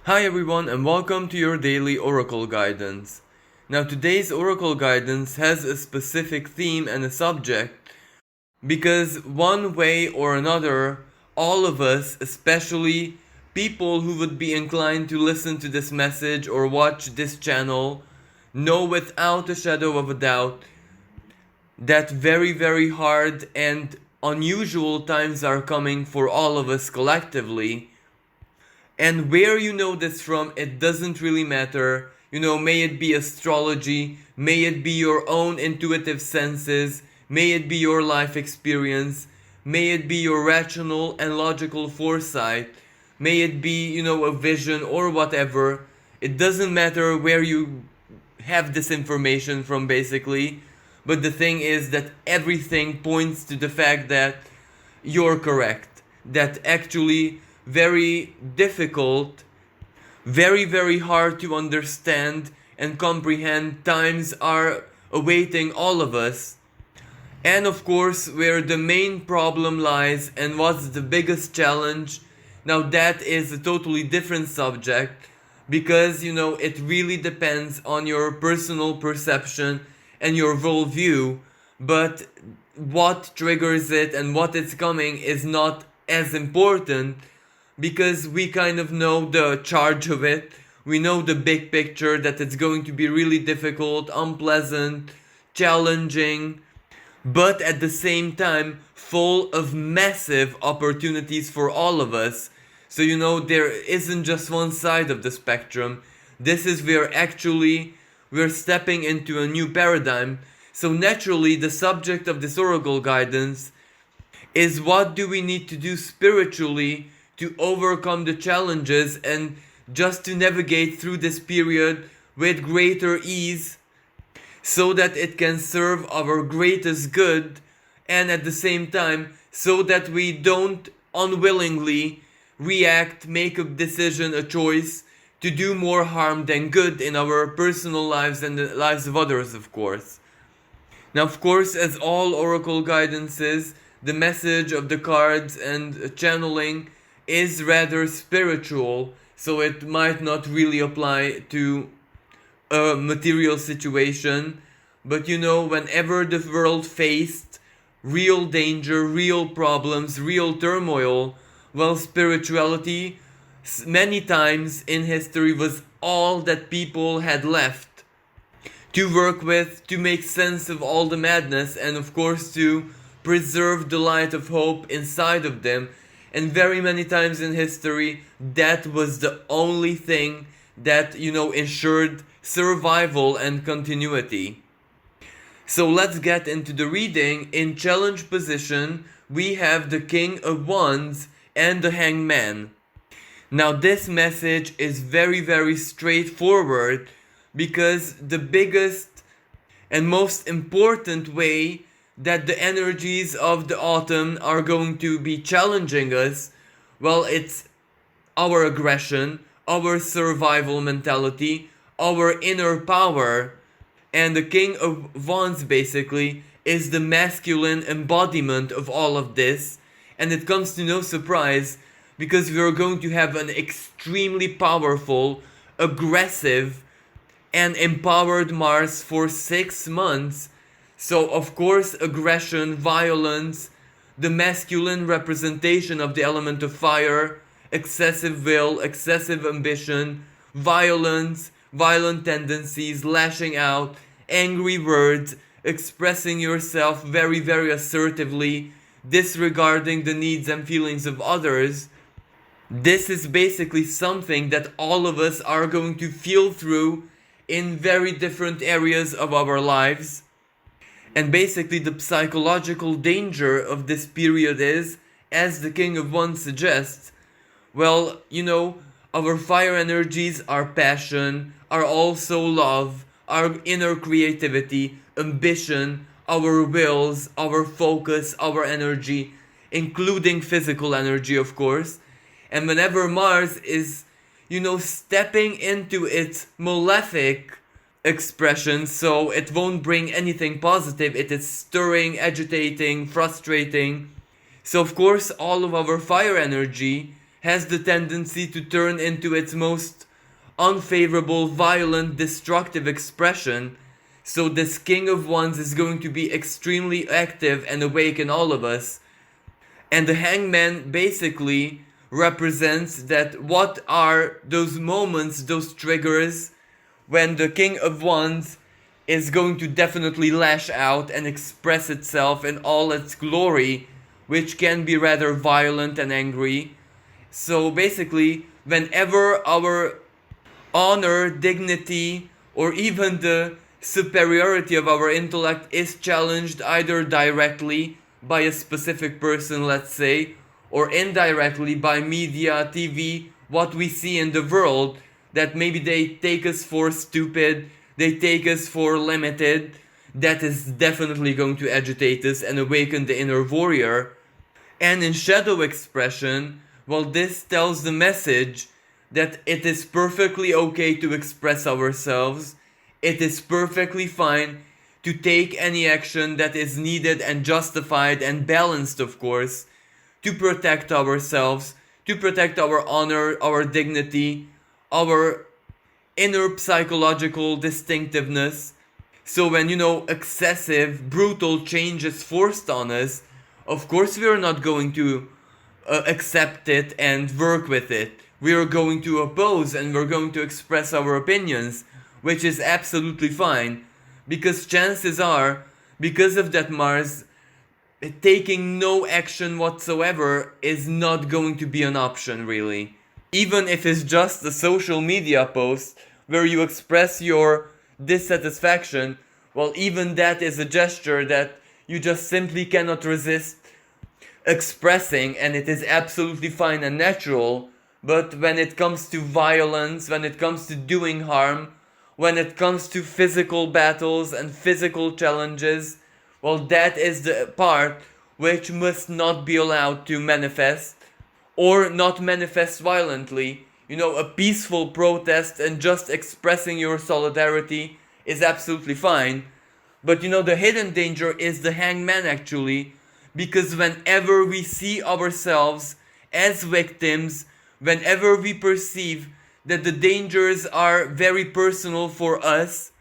Hi everyone and welcome to your daily Oracle guidance. Now today's Oracle guidance has a specific theme and a subject because one way or another, all of us, especially people who would be inclined to listen to this message or watch this channel, know without a shadow of a doubt that very hard and unusual times are coming for all of us collectively. And where you know this from, it doesn't really matter. May it be astrology, may it be your own intuitive senses, may it be your life experience, may it be your rational and logical foresight, may it be, a vision or whatever. It doesn't matter where you have this information from, basically. But the thing is that everything points to the fact that you're correct. That actually very difficult, very hard to understand and comprehend times are awaiting all of us. And of course, where the main problem lies and what's the biggest challenge, now that is a totally different subject because it really depends on your personal perception and your worldview, but what triggers it and what is coming is not as important because we kind of know the charge of it. We know the big picture that it's going to be really difficult, unpleasant, challenging, but at the same time full of massive opportunities for all of us. So there isn't just one side of the spectrum. This is where actually we're stepping into a new paradigm. So naturally the subject of this oracle guidance is what do we need to do spiritually to overcome the challenges and just to navigate through this period with greater ease so that it can serve our greatest good, and at the same time so that we don't unwillingly react, make a decision, a choice to do more harm than good in our personal lives and the lives of others, of course. Now, of course, as all oracle guidances, the message of the cards and channeling is rather spiritual, so it might not really apply to a material situation. But whenever the world faced real danger, real problems, real turmoil, well, spirituality many times in history was all that people had left to work with, to make sense of all the madness, and of course to preserve the light of hope inside of them. And very many times in history, that was the only thing that, ensured survival and continuity. So let's get into the reading. In challenge position, we have the King of Wands and the Hanged Man. Now this message is very straightforward because the biggest and most important way that the energies of the autumn are going to be challenging us, well, it's our aggression, our survival mentality, our inner power. And the King of Wands basically is the masculine embodiment of all of this. And it comes to no surprise because we are going to have an extremely powerful, aggressive, and empowered Mars for 6 months. So of course aggression, violence, the masculine representation of the element of fire, excessive will, excessive ambition, violence, violent tendencies, lashing out, angry words, expressing yourself very assertively, disregarding the needs and feelings of others. This is basically something that all of us are going to feel through in very different areas of our lives. And basically the psychological danger of this period is, as the King of Wands suggests, well, our fire energies, our passion, are also love, our inner creativity, ambition, our wills, our focus, our energy, including physical energy, of course. And whenever Mars is, stepping into its malefic expression, so it won't bring anything positive, it is stirring, agitating, frustrating. So of course all of our fire energy has the tendency to turn into its most unfavorable, violent, destructive expression. So this King of Wands is going to be extremely active and awake in all of us. And the Hangman basically represents that what are those moments, those triggers, when the King of Wands is going to definitely lash out and express itself in all its glory, which can be rather violent and angry. So basically, whenever our honor, dignity, or even the superiority of our intellect is challenged either directly by a specific person, let's say, or indirectly by media, TV, what we see in the world, that maybe they take us for stupid, they take us for limited, that is definitely going to agitate us and awaken the inner warrior. And in shadow expression, well, this tells the message that it is perfectly okay to express ourselves. It is perfectly fine to take any action that is needed and justified and balanced, of course, to protect ourselves, to protect our honor, our dignity, our inner psychological distinctiveness. So when, excessive, brutal change is forced on us, of course we are not going to accept it and work with it. We are going to oppose and we're going to express our opinions, which is absolutely fine, because chances are, because of that Mars, taking no action whatsoever is not going to be an option, really. Even if it's just a social media post where you express your dissatisfaction, well, even that is a gesture that you just simply cannot resist expressing, and it is absolutely fine and natural. But when it comes to violence, when it comes to doing harm, when it comes to physical battles and physical challenges, well, that is the part which must not be allowed to manifest, or not manifest violently. A peaceful protest and just expressing your solidarity is absolutely fine. But the hidden danger is the Hangman, actually, because whenever we see ourselves as victims, whenever we perceive that the dangers are very personal for us,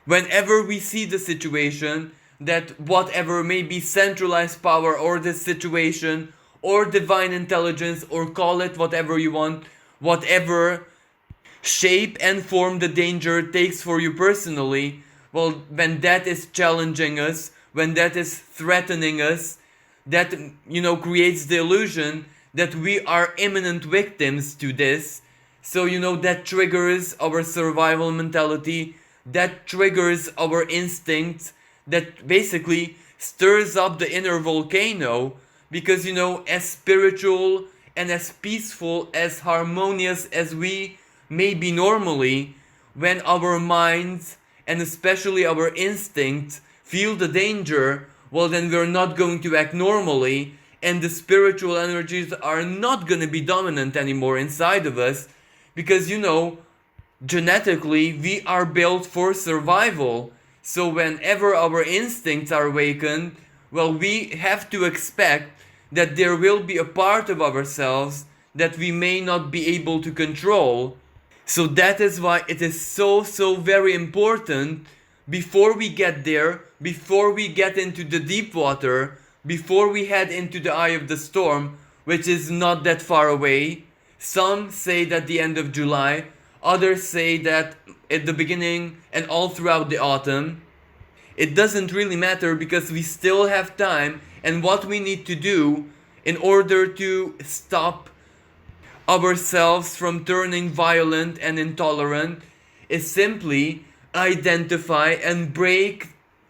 whenever we see the situation that whatever may be centralized power or the situation or divine intelligence, or call it whatever you want, whatever shape and form the danger takes for you personally, well, when that is challenging us, when that is threatening us, that creates the illusion that we are imminent victims to this. So that triggers our survival mentality, that triggers our instincts, that basically stirs up the inner volcano. Because as spiritual and as peaceful, as harmonious as we may be normally, when our minds and especially our instincts feel the danger, well, then we're not going to act normally, and the spiritual energies are not going to be dominant anymore inside of us, because genetically we are built for survival. So whenever our instincts are awakened, well, we have to expect that there will be a part of ourselves that we may not be able to control. So that is why it is so very important, before we get there, before we get into the deep water, before we head into the eye of the storm, which is not that far away. Some say that the end of July, others say that at the beginning and all throughout the autumn. It doesn't really matter, because we still have time, and what we need to do in order to stop ourselves from turning violent and intolerant is simply identify and break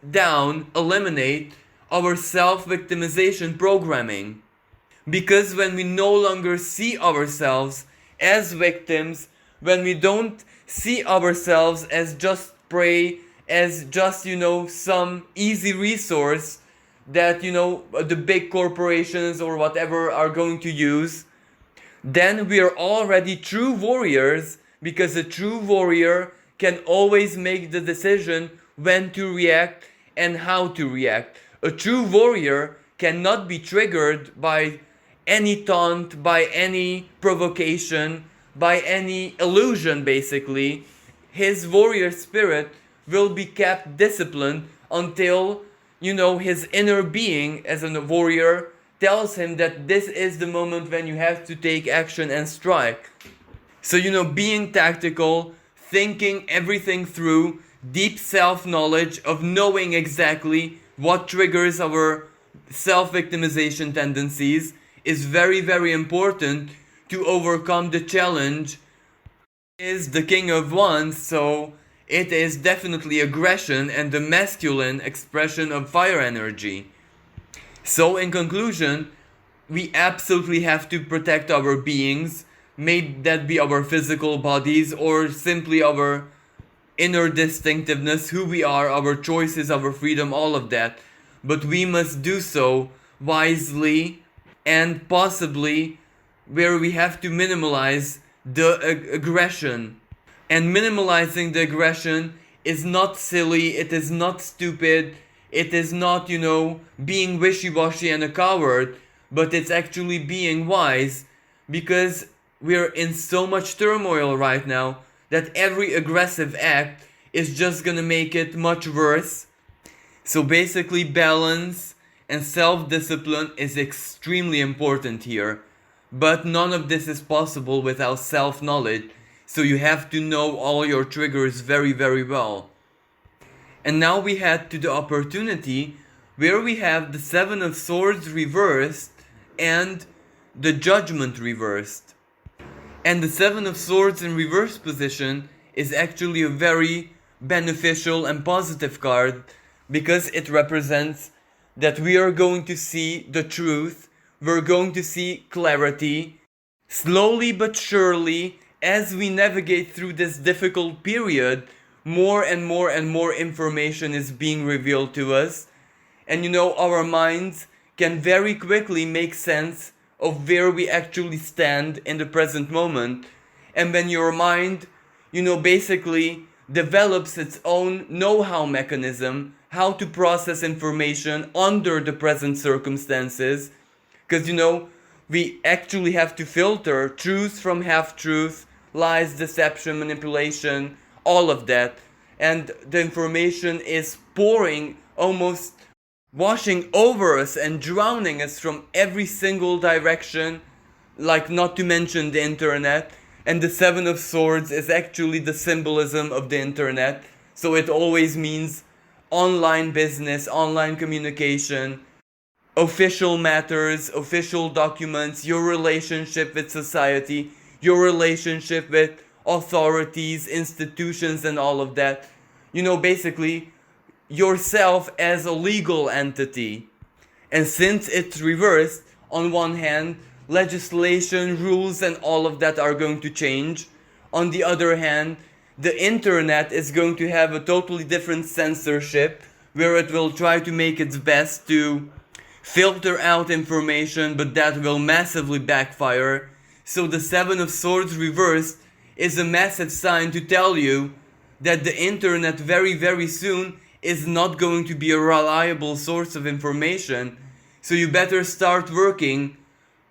down, eliminate our self-victimization programming. Because when we no longer see ourselves as victims, when we don't see ourselves as just prey, as just, some easy resource that, the big corporations or whatever are going to use, then we are already true warriors, because a true warrior can always make the decision when to react and how to react. A true warrior cannot be triggered by any taunt, by any provocation, by any illusion basically, his warrior spirit will be kept disciplined until, his inner being as a warrior tells him that this is the moment when you have to take action and strike. So, being tactical, thinking everything through, deep self knowledge of knowing exactly what triggers our self victimization tendencies is very, very important to overcome the challenge. Is the King of Wands, so it is definitely aggression and the masculine expression of fire energy. So, in conclusion, we absolutely have to protect our beings, may that be our physical bodies or simply our inner distinctiveness, who we are, our choices, our freedom, all of that. But we must do so wisely and possibly where we have to minimize the aggression. And minimalizing the aggression is not silly, it is not stupid, it is not, being wishy-washy and a coward, but it's actually being wise, because we're in so much turmoil right now that every aggressive act is just gonna make it much worse. So basically, balance and self-discipline is extremely important here. But none of this is possible without self-knowledge, so you have to know all your triggers very, very well. And now we head to the opportunity where we have the Seven of Swords reversed and the Judgment reversed. And the Seven of Swords in reverse position is actually a very beneficial and positive card, because it represents that we are going to see the truth, we're going to see clarity, slowly but surely, as we navigate through this difficult period, more and more and more information is being revealed to us. And our minds can very quickly make sense of where we actually stand in the present moment. And when your mind, basically develops its own know-how mechanism, how to process information under the present circumstances, because we actually have to filter truth from half-truth, lies, deception, manipulation, all of that. And the information is pouring, almost washing over us and drowning us from every single direction, like not to mention the internet. And the Seven of Swords is actually the symbolism of the internet. So it always means online business, online communication, official matters, official documents, your relationship with society, your relationship with authorities, institutions, and all of that. Basically, yourself as a legal entity. And since it's reversed, on one hand, legislation, rules, and all of that are going to change. On the other hand, the internet is going to have a totally different censorship, where it will try to make its best to filter out information, but that will massively backfire. So the Seven of Swords reversed is a massive sign to tell you that the internet very, very soon is not going to be a reliable source of information. So you better start working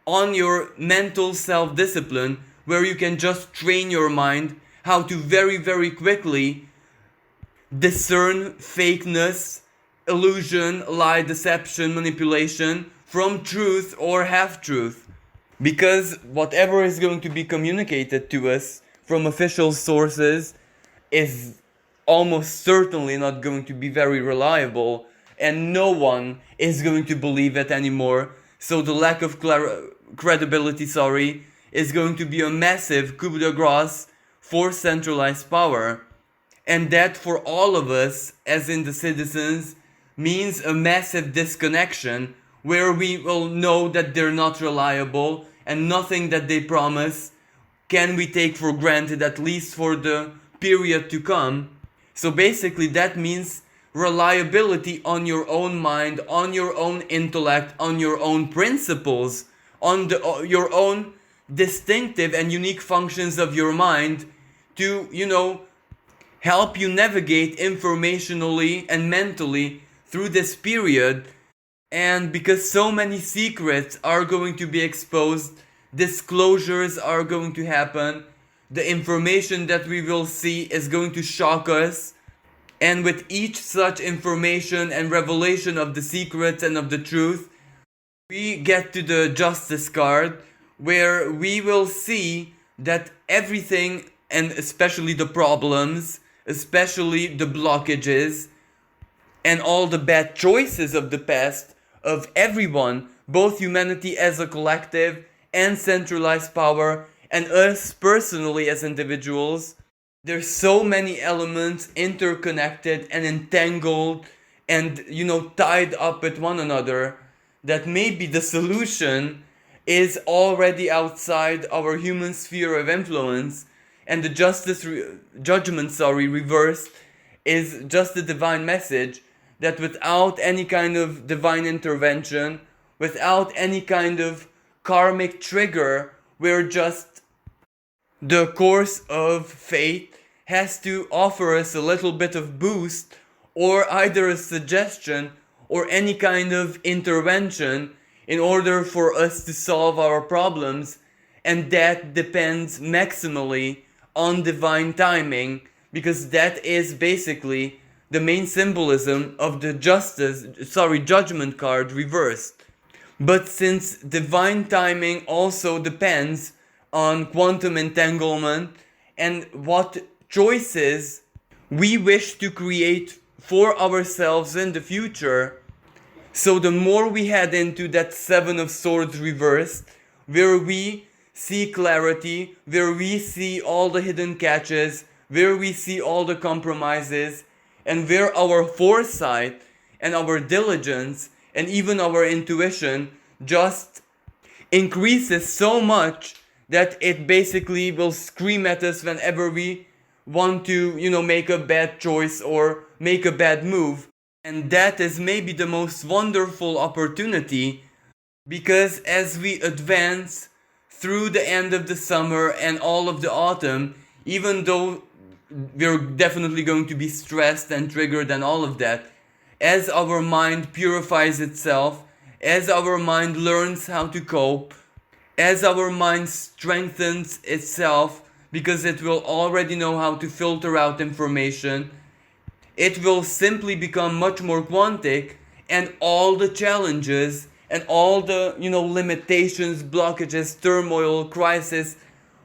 on your mental self-discipline, where you can just train your mind how to very, very quickly discern fakeness, illusion, lie, deception, manipulation from truth or half-truth. Because whatever is going to be communicated to us from official sources is almost certainly not going to be very reliable, and no one is going to believe it anymore. So the lack of credibility, is going to be a massive coup de grace for centralized power. And that for all of us, as in the citizens, means a massive disconnection, where we will know that they're not reliable and nothing that they promise can we take for granted, at least for the period to come. So basically that means reliability on your own mind, on your own intellect, on your own principles, on your own distinctive and unique functions of your mind to, help you navigate informationally and mentally through this period. And because so many secrets are going to be exposed, disclosures are going to happen, the information that we will see is going to shock us. And with each such information and revelation of the secrets and of the truth, we get to the justice card, where we will see that everything, and especially the problems, especially the blockages, and all the bad choices of the past, of everyone, both humanity as a collective and centralized power, and us personally as individuals, there's so many elements interconnected and entangled and, tied up with one another, that maybe the solution is already outside our human sphere of influence, and the judgment reversed is just the divine message that without any kind of divine intervention, without any kind of karmic trigger, we're just, the course of fate has to offer us a little bit of boost, or either a suggestion or any kind of intervention in order for us to solve our problems, and that depends maximally on divine timing, because that is basically the main symbolism of the judgment card reversed. But since divine timing also depends on quantum entanglement and what choices we wish to create for ourselves in the future, so the more we head into that Seven of Swords reversed, where we see clarity, where we see all the hidden catches, where we see all the compromises, and where our foresight and our diligence and even our intuition just increases so much that it basically will scream at us whenever we want to, make a bad choice or make a bad move. And that is maybe the most wonderful opportunity, because as we advance through the end of the summer and all of the autumn, even though we're definitely going to be stressed and triggered and all of that, as our mind purifies itself, as our mind learns how to cope, as our mind strengthens itself, because it will already know how to filter out information, it will simply become much more quantic, and all the challenges and all the, limitations, blockages, turmoil, crisis,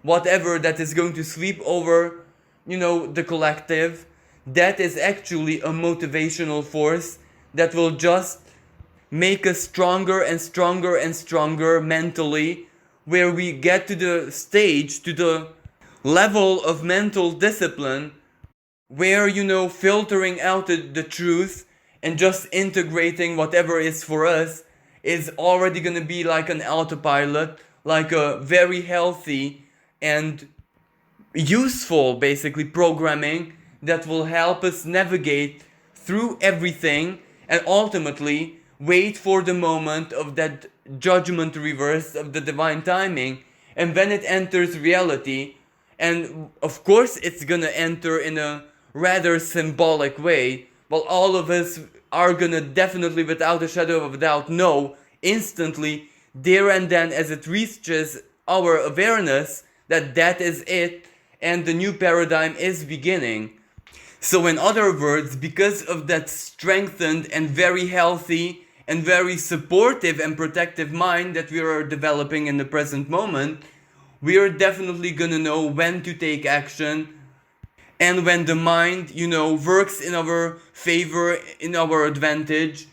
whatever that is going to sweep over, the collective, that is actually a motivational force that will just make us stronger and stronger and stronger mentally, where we get to the stage, to the level of mental discipline, where, filtering out the truth and just integrating whatever is for us is already going to be like an autopilot, like a very healthy and useful, basically, programming that will help us navigate through everything and ultimately wait for the moment of that judgment reverse of the divine timing. And when it enters reality, and of course it's gonna enter in a rather symbolic way, well, all of us are gonna definitely, without a shadow of a doubt, know instantly, there and then, as it reaches our awareness, that that is it, and the new paradigm is beginning. So in other words, because of that strengthened and very healthy and very supportive and protective mind that we are developing in the present moment, we are definitely gonna know when to take action, and when the mind, works in our favor, in our advantage.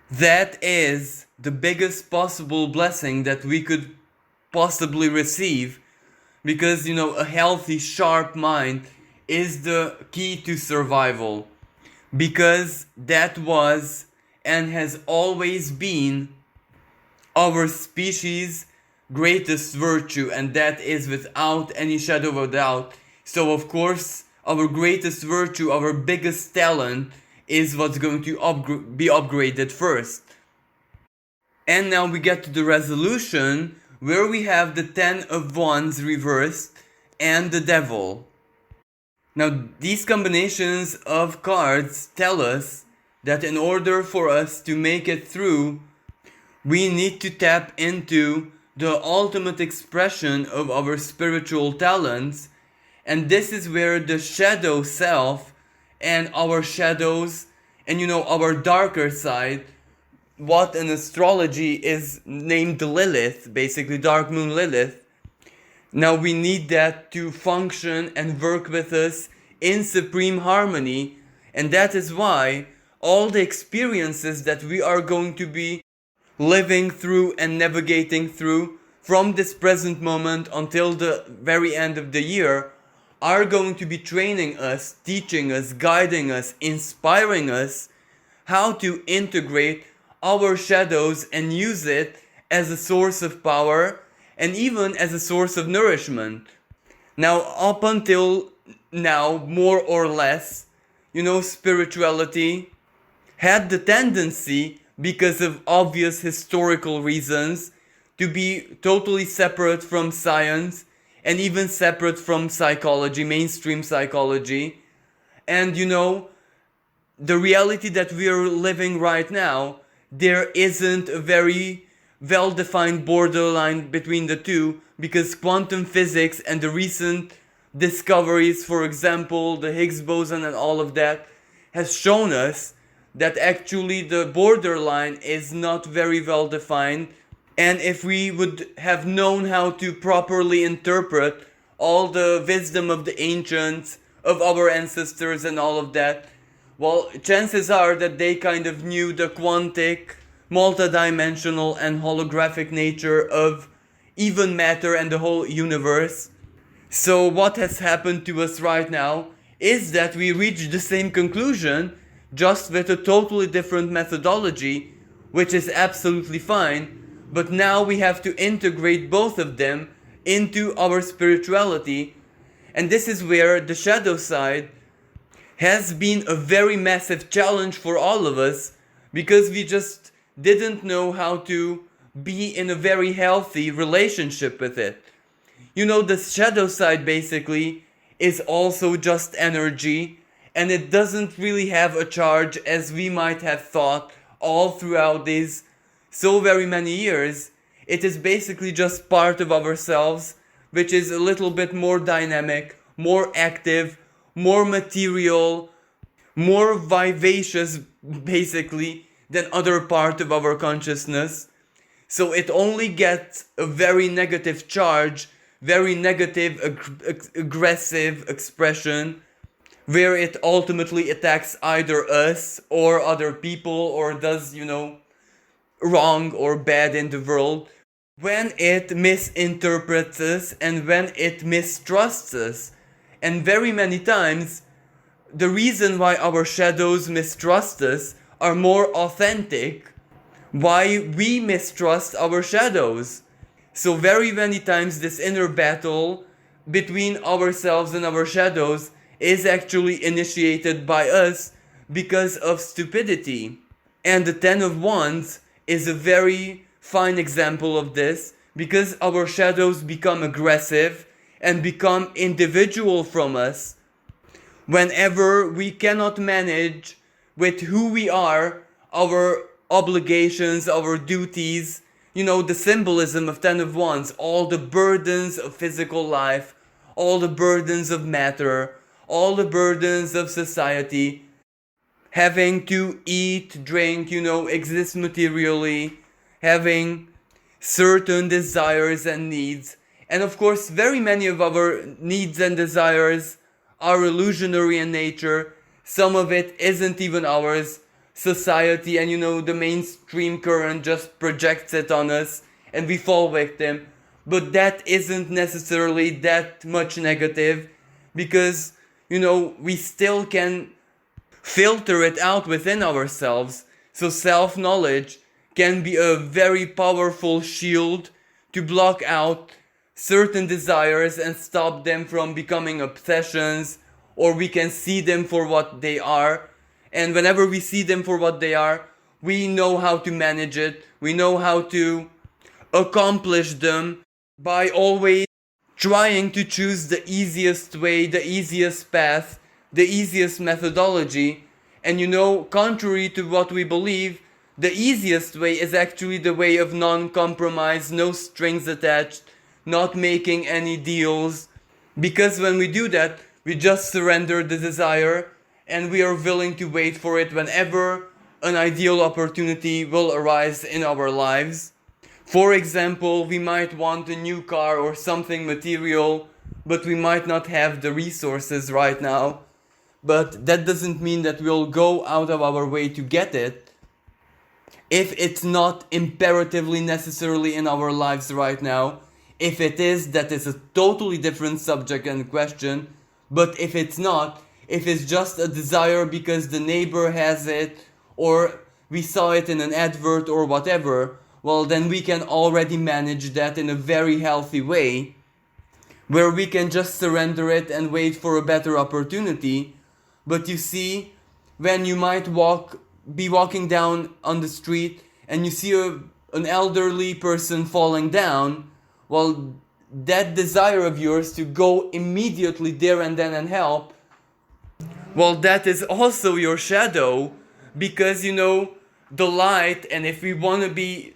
That is the biggest possible blessing that we could possibly receive, because, a healthy, sharp mind is the key to survival, because that was and has always been our species' greatest virtue, and that is without any shadow of a doubt. So of course, our greatest virtue, our biggest talent, is what's going to be upgraded first. And now we get to the resolution, where we have the Ten of Wands reversed and the Devil. Now these combinations of cards tell us that in order for us to make it through, we need to tap into the ultimate expression of our spiritual talents. And this is where the shadow self and our shadows and our darker side, what in astrology is named Lilith, basically dark moon Lilith. Now we need that to function and work with us in supreme harmony, and that is why all the experiences that we are going to be living through and navigating through from this present moment until the very end of the year are going to be training us, teaching us, guiding us, inspiring us how to integrate our shadows and use it as a source of power and even as a source of nourishment. Now, up until now, more or less, spirituality had the tendency, because of obvious historical reasons, to be totally separate from science and even separate from psychology, mainstream psychology. And the reality that we are living right now, there isn't a very well-defined borderline between the two, because quantum physics and the recent discoveries, for example, the Higgs boson and all of that, has shown us that actually the borderline is not very well defined. And if we would have known how to properly interpret all the wisdom of the ancients, of our ancestors and all of that, well, chances are that they kind of knew the quantic, multidimensional and holographic nature of even matter and the whole universe. So what has happened to us right now is that we reach the same conclusion, just with a totally different methodology, which is absolutely fine. But now we have to integrate both of them into our spirituality. And this is where the shadow side has been a very massive challenge for all of us, because we just didn't know how to be in a very healthy relationship with it. The shadow side basically is also just energy, and it doesn't really have a charge as we might have thought all throughout these so very many years. It is basically just part of ourselves, which is a little bit more dynamic, more active, more material, more vivacious basically than other part of our consciousness. So it only gets a very negative charge, very negative, aggressive expression, where it ultimately attacks either us or other people, or does, wrong or bad in the world, when it misinterprets us and when it mistrusts us. And very many times, the reason why our shadows mistrust us are more authentic, why we mistrust our shadows. So very many times this inner battle between ourselves and our shadows is actually initiated by us because of stupidity. And the Ten of Wands is a very fine example of this, because our shadows become aggressive and become individual from us whenever we cannot manage with who we are, our obligations, our duties, the symbolism of Ten of Wands, all the burdens of physical life, all the burdens of matter, all the burdens of society, having to eat, drink, exist materially, having certain desires and needs. And of course, very many of our needs and desires are illusionary in nature. Some of it isn't even ours. Society and the mainstream current just projects it on us and we fall victim. But that isn't necessarily that much negative, because we still can filter it out within ourselves. So self-knowledge can be a very powerful shield to block out certain desires and stop them from becoming obsessions, or we can see them for what they are. And whenever we see them for what they are, we know how to manage it. We know how to accomplish them by always trying to choose the easiest way, the easiest path, the easiest methodology. And contrary to what we believe, the easiest way is actually the way of non-compromise, no strings attached, not making any deals. Because when we do that, we just surrender the desire and we are willing to wait for it whenever an ideal opportunity will arise in our lives. For example, we might want a new car or something material, but we might not have the resources right now. But that doesn't mean that we'll go out of our way to get it if it's not imperatively necessarily in our lives right now. If it is, that is a totally different subject and question. But if it's not, if it's just a desire because the neighbor has it, or we saw it in an advert or whatever, well, then we can already manage that in a very healthy way, where we can just surrender it and wait for a better opportunity. But you see, when you might be walking down on the street and you see an elderly person falling down, well, that desire of yours to go immediately there and then and help, well, that is also your shadow, because the light, and if we want to be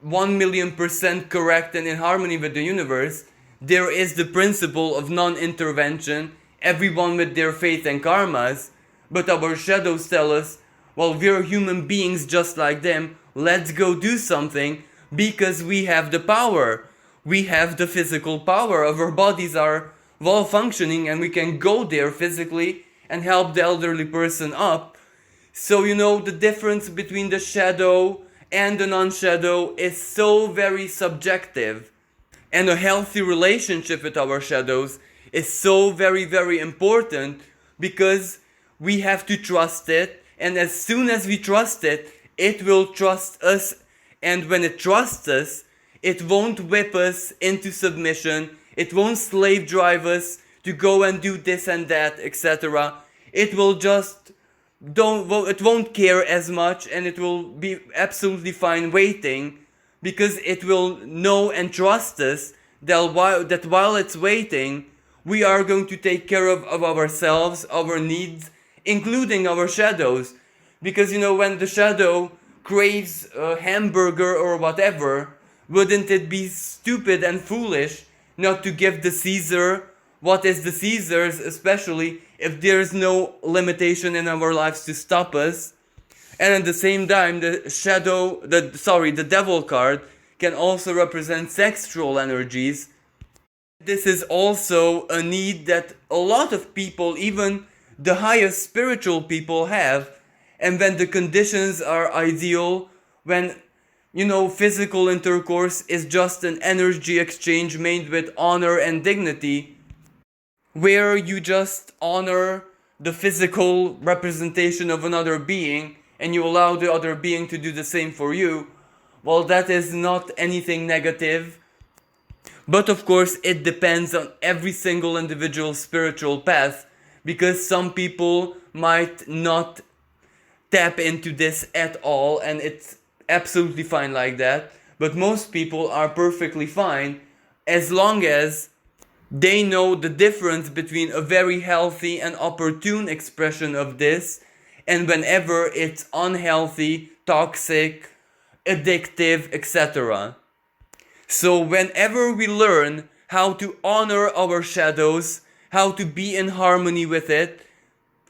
1,000,000% correct and in harmony with the universe, there is the principle of non-intervention, everyone with their faith and karmas. But our shadows tell us, well, we're human beings just like them, let's go do something, because we have the power. We have the physical power. Our bodies are well functioning and we can go there physically and help the elderly person up. So the difference between the shadow and the non-shadow is so very subjective. And a healthy relationship with our shadows is so very, very important, because we have to trust it. And as soon as we trust it, it will trust us. And when it trusts us, it won't whip us into submission. It won't slave drive us to go and do this and that, etc. It will just it won't care as much, and it will be absolutely fine waiting, because it will know and trust us that while it's waiting, we are going to take care of ourselves, our needs, including our shadows. Because when the shadow craves a hamburger or whatever, wouldn't it be stupid and foolish not to give the Caesar what is the Caesar's, especially if there's no limitation in our lives to stop us? And at the same time, the devil card can also represent sexual energies. This is also a need that a lot of people, even the highest spiritual people, have. And when the conditions are ideal, when physical intercourse is just an energy exchange made with honor and dignity, where you just honor the physical representation of another being and you allow the other being to do the same for you, well, that is not anything negative. But of course, it depends on every single individual spiritual path, because some people might not tap into this at all, and it's absolutely fine like that. But most people are perfectly fine as long as they know the difference between a very healthy and opportune expression of this and whenever it's unhealthy, toxic, addictive, etc. So whenever we learn how to honor our shadows, how to be in harmony with it,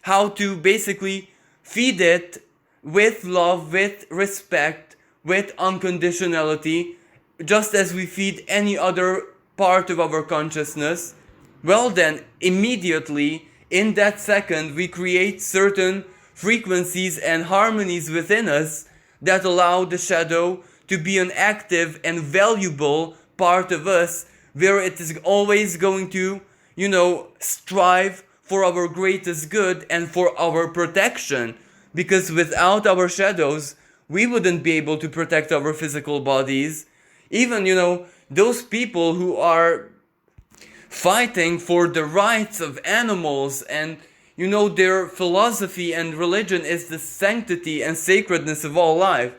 how to basically feed it with love, with respect, with unconditionality, just as we feed any other part of our consciousness, well then, immediately, in that second, we create certain frequencies and harmonies within us that allow the shadow to be an active and valuable part of us, where it is always going to, strive for our greatest good and for our protection. Because without our shadows, we wouldn't be able to protect our physical bodies. Even, those people who are fighting for the rights of animals, and their philosophy and religion is the sanctity and sacredness of all life.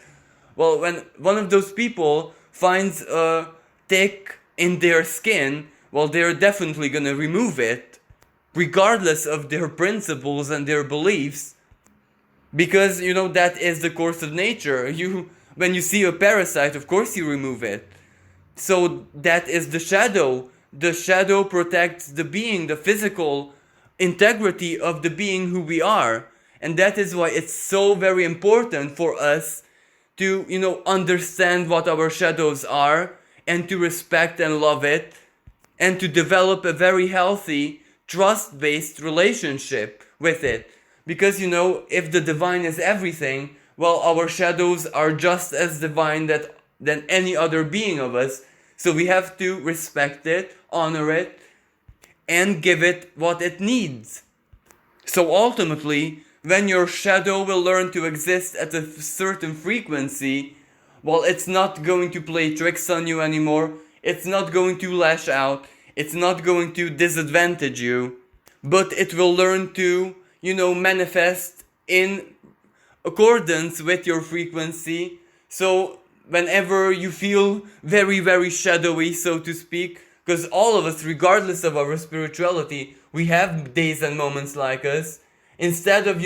Well, when one of those people finds a tick in their skin, well, they're definitely gonna remove it, regardless of their principles and their beliefs. Because, that is the course of nature. When you see a parasite, of course you remove it. So that is the shadow. The shadow protects the being, the physical integrity of the being who we are. And that is why it's so very important for us to, understand what our shadows are and to respect and love it and to develop a very healthy, trust-based relationship with it. Because, if the divine is everything, well, our shadows are just as divine than any other being of us. So we have to respect it, honor it, and give it what it needs. So ultimately, when your shadow will learn to exist at a certain frequency, well, it's not going to play tricks on you anymore. It's not going to lash out. It's not going to disadvantage you. But it will learn to, manifest in accordance with your frequency. So whenever you feel very, very shadowy, so to speak, because all of us, regardless of our spirituality, we have days and moments like us, instead of,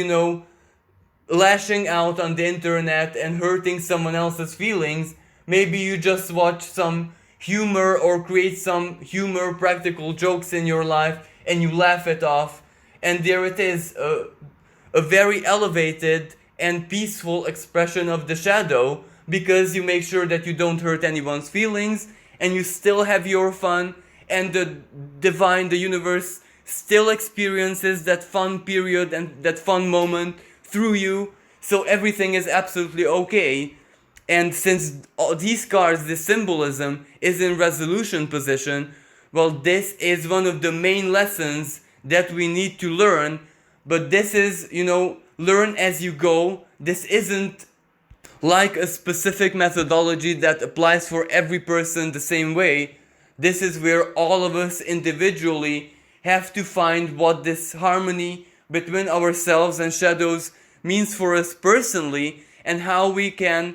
lashing out on the internet and hurting someone else's feelings, maybe you just watch some humor or create some humor practical jokes in your life and you laugh it off, and there it is, a very elevated and peaceful expression of the shadow, because you make sure that you don't hurt anyone's feelings and you still have your fun, and the divine, the universe, still experiences that fun period and that fun moment through you. So everything is absolutely okay. And since all these cards, this symbolism is in resolution position, well, this is one of the main lessons that we need to learn. But this is, learn as you go. This isn't like a specific methodology that applies for every person the same way. This is where all of us individually have to find what this harmony between ourselves and shadows means for us personally, and how we can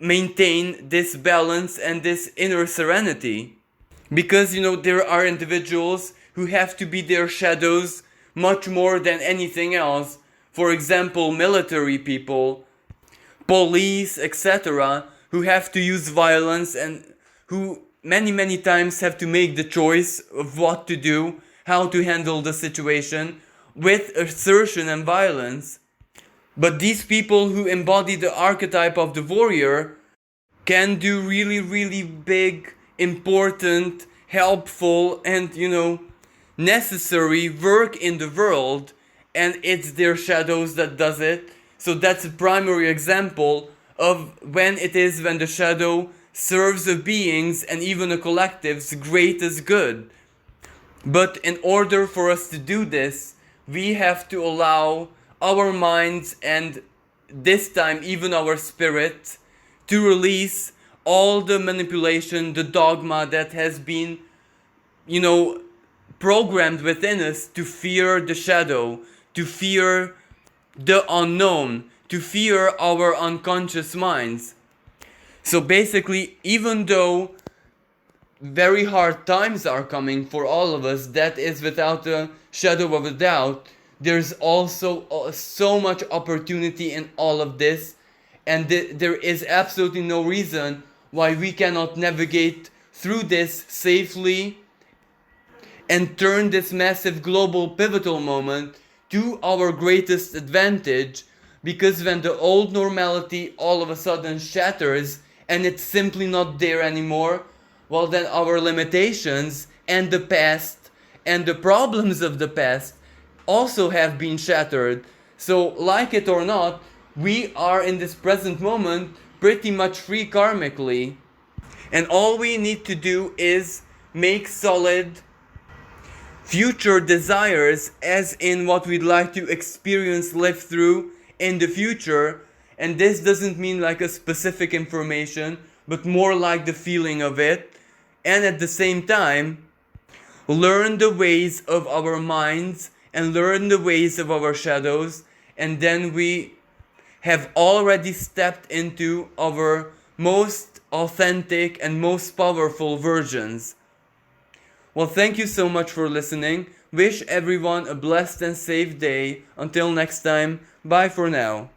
maintain this balance and this inner serenity. Because, there are individuals who have to be their shadows much more than anything else. For example, military people, police, etc., who have to use violence and who many times have to make the choice of what to do, how to handle the situation with assertion and violence. But these people who embody the archetype of the warrior can do really big, important, helpful, and, necessary work in the world, and it's their shadows that does it. So that's a primary example of when the shadow serves a being's and even a collective's greatest good. But in order for us to do this, we have to allow our minds, and this time even our spirit, to release all the manipulation, the dogma that has been, programmed within us to fear the shadow, to fear the unknown, to fear our unconscious minds. So basically, even though very hard times are coming for all of us, that is without a shadow of a doubt, there's also so much opportunity in all of this, and there is absolutely no reason why we cannot navigate through this safely and turn this massive global pivotal moment to our greatest advantage. Because when the old normality all of a sudden shatters and it's simply not there anymore, well, then our limitations and the past and the problems of the past also have been shattered. So, like it or not, we are in this present moment pretty much free karmically. And all we need to do is make solid future desires, as in what we'd like to experience, live through in the future. And this doesn't mean like a specific information, but more like the feeling of it. And at the same time, learn the ways of our minds and learn the ways of our shadows, and then we have already stepped into our most authentic and most powerful versions. Well, thank you so much for listening. Wish everyone a blessed and safe day. Until next time, bye for now.